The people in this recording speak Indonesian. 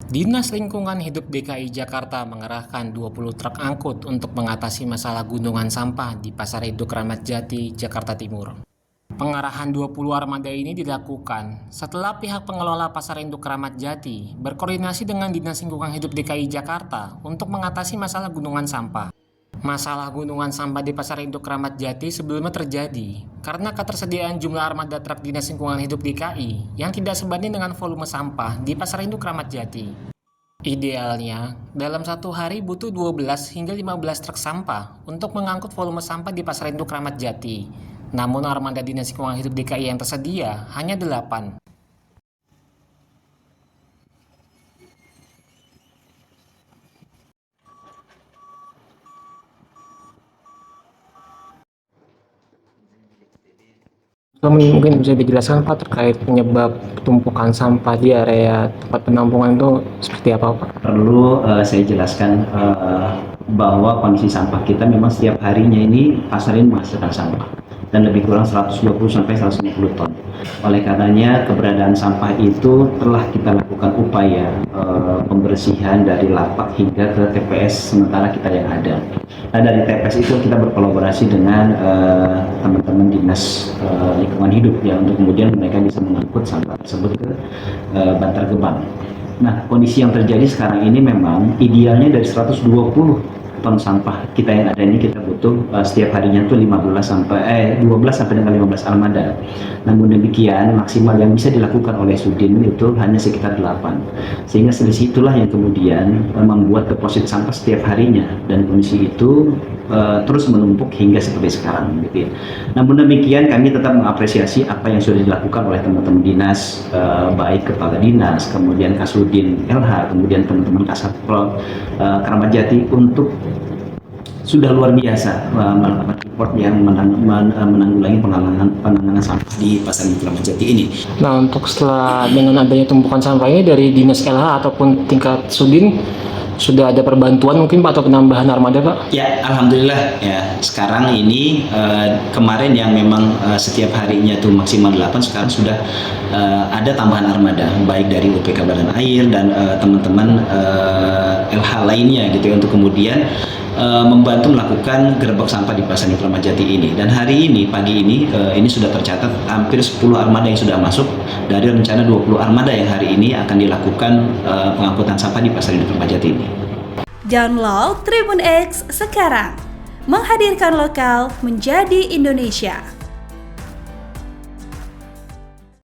Dinas Lingkungan Hidup DKI Jakarta mengerahkan 20 truk angkut untuk mengatasi masalah gunungan sampah di Pasar Induk Ramat Jati, Jakarta Timur. Pengarahan 20 armada ini dilakukan setelah pihak pengelola Pasar Induk Ramat Jati berkoordinasi dengan Dinas Lingkungan Hidup DKI Jakarta untuk mengatasi masalah gunungan sampah. Masalah gunungan sampah di Pasar Induk Ramat Jati sebelumnya terjadi karena ketersediaan jumlah armada truk Dinas Lingkungan Hidup DKI yang tidak sebanding dengan volume sampah di Pasar Induk Ramat Jati. Idealnya, dalam satu hari butuh 12 hingga 15 truk sampah untuk mengangkut volume sampah di Pasar Induk Ramat Jati. Namun armada Dinas Lingkungan Hidup DKI yang tersedia hanya 8. Mungkin bisa dijelaskan Pak terkait penyebab tumpukan sampah di area tempat penampungan itu seperti apa Pak? Perlu saya jelaskan bahwa kondisi sampah kita memang setiap harinya ini pasar ini menghasilkan sampah dan lebih kurang 120 sampai 150 ton. Oleh karenanya keberadaan sampah itu telah kita lakukan upaya pembersihan dari lapak hingga ke TPS sementara kita yang ada. Nah dari TPS itu kita berkolaborasi dengan teman-teman Dinas Lingkungan Hidup ya untuk kemudian mereka bisa mengangkut sampah tersebut ke Bantar Gebang. Nah kondisi yang terjadi sekarang ini memang idealnya dari 120 ton sampah kita yang ada ini kita butuh setiap harinya tuh 12 sampai dengan 15 armada. Namun demikian maksimal yang bisa dilakukan oleh Sudin itu hanya sekitar 8. Sehingga selisih itulah yang kemudian membuat deposit sampah setiap harinya dan kondisi itu terus menumpuk hingga seperti sekarang gitu ya. Namun demikian kami tetap mengapresiasi apa yang sudah dilakukan oleh teman-teman dinas, baik kepala dinas, kemudian Kasudin LH, kemudian teman-teman Kasatpol Kramat Jati untuk sudah luar biasa melakukan report yang menanggulangi penanganan sampah di Pasar Induk Ramat Jati ini. Nah untuk setelah dengan adanya tumpukan sampah ini dari Dinas LH ataupun tingkat Sudin sudah ada perbantuan mungkin Pak atau penambahan armada Pak? Ya Alhamdulillah ya sekarang ini kemarin yang memang setiap harinya tuh maksimal 8 sekarang sudah ada tambahan armada baik dari UPK Badan Air dan teman-teman LH lainnya gitu ya untuk kemudian membantu melakukan gerbek sampah di Pasar Induk Ramat Jati ini. Dan hari ini pagi ini sudah tercatat hampir 10 armada yang sudah masuk dari rencana 20 armada yang hari ini akan dilakukan pengangkutan sampah di Pasar Induk Ramat Jati ini. Download Tribun X sekarang, menghadirkan lokal menjadi Indonesia.